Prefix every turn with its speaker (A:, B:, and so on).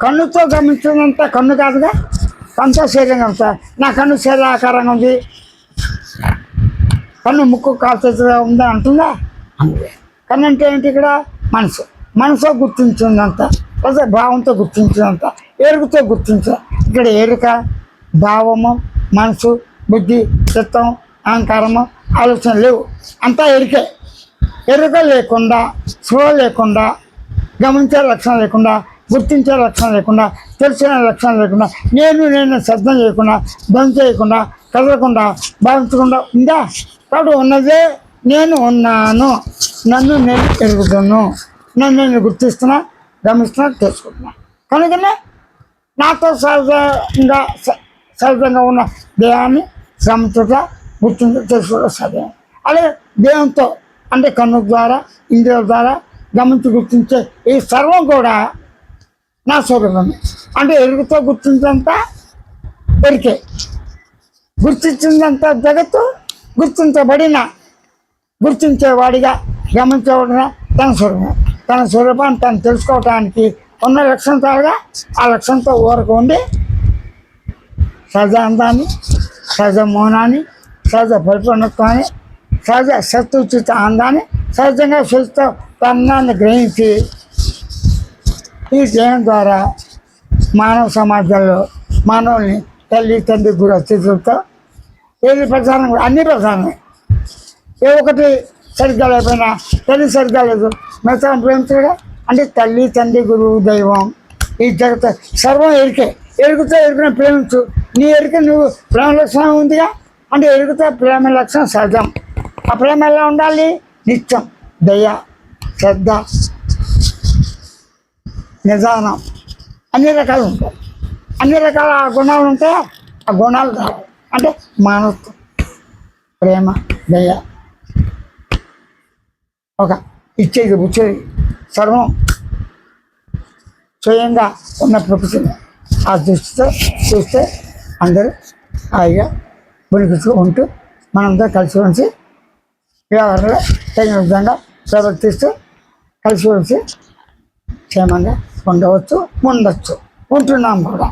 A: కన్నుతో గమనించినంత కన్ను కాదుగా, కన్నుతో శరీరంగా ఉంటా. నా కన్ను శరీరాకారంగా ఉంది, కన్ను ముక్కు కాల్చేగా ఉందని అంటుందా? అందుకే కన్ను అంటే ఏంటి? ఇక్కడ మనసు. మనసుతో గుర్తించినంత, లేదా భావంతో గుర్తించినంత, ఎరుకతో గుర్తించ. ఇక్కడ ఎరుక, భావము, మనసు, బుద్ధి, చిత్తం, అహంకారము, ఆలోచన లేవు. అంతా ఎరుకే. ఎరుక లేకుండా, స్పృహ లేకుండా, గమనించే లక్షణం లేకుండా, గుర్తించే లక్షణం లేకుండా, తెలిసిన లక్షణం లేకుండా, నేను శబ్దం చేయకుండా, ధ్వని చేయకుండా, కదలకుండా, భావించకుండా ఉందా? కాబట్టి ఉన్నదే నేను ఉన్నాను, నన్ను నేను ఎరుగుతాను, నన్ను నేను గుర్తిస్తున్నా, గమనిస్తున్నా, తెలుసుకుంటున్నా. కనుకనే నాతో సహజంగా ఉన్న దేహాన్ని గమనించుట, గుర్తించ, తెలుసుకోవడం సాధ్యం. అలాగే దేహంతో అంటే కన్ను ద్వారా, ఇంద్రియాల ద్వారా గమనించి గుర్తించే ఈ సర్వం కూడా నా స్వరూపమే. అంటే ఎరుగుతో గుర్తించినంత ఎరికే, గుర్తించినంత జగత్తు, గుర్తించేవాడిగా గమనించేవాడిగా తన స్వరూపం. తన స్వరూపాన్ని తను తెలుసుకోవటానికి ఉన్న లక్షణాలుగా ఆ లక్షణంతో ఊరకు ఉండి సహజ అందాన్ని, సహజ మౌనాన్ని, సహజ పరిపూర్ణత్వాన్ని, సహజ సత్తుచిత ఆనందాన్ని, సహజంగా శుచితో తన్నాన్ని గ్రహించి ఈ దేహం ద్వారా మానవ సమాజంలో మానవుల్ని తల్లి, తండ్రి, గురు, అతిథులతో ఏది ప్రధానం, అన్ని ప్రధానమే. ఏ ఒకటి సరిగ్గా లేకపోయినా, తల్లి సరిగ్గా లేదు, మిగతా ప్రేమించగా అంటే తల్లి, తండ్రి, గురువు, దైవం, ఈ జగత్ సర్వం ఎరికే. ఎరుగుతో ఎరుగున ప్రేమించు. నీ ఎరుక నువ్వు ప్రేమ లక్షణం ఉందిగా, అంటే ఎరుగుతో ప్రేమ లక్షణం సహజం. ఆ ప్రేమ ఎలా ఉండాలి? నిత్యం దయ, శ్రద్ధ, నిదానం, అన్ని రకాలు ఉంటాయి. అన్ని రకాల గుణాలు ఉంటాయి. ఆ గుణాలు రావాలి అంటే మానవత్వం, ప్రేమ, దయ, ఒక ఇచ్చేది బుచ్చేది సర్వం స్వయంగా ఉన్న ప్రకృతిని ఆ దృష్టితో చూస్తే అందరూ హాయిగా బునికిస్తూ ఉంటూ మనంతా కలిసి ఉంచి వ్యవహారంలో తగిన విధంగా ప్రవర్తిస్తూ కలిసి ఉంచి క్షేమంగా ఉండవచ్చు, ఉంటున్నాం కూడా.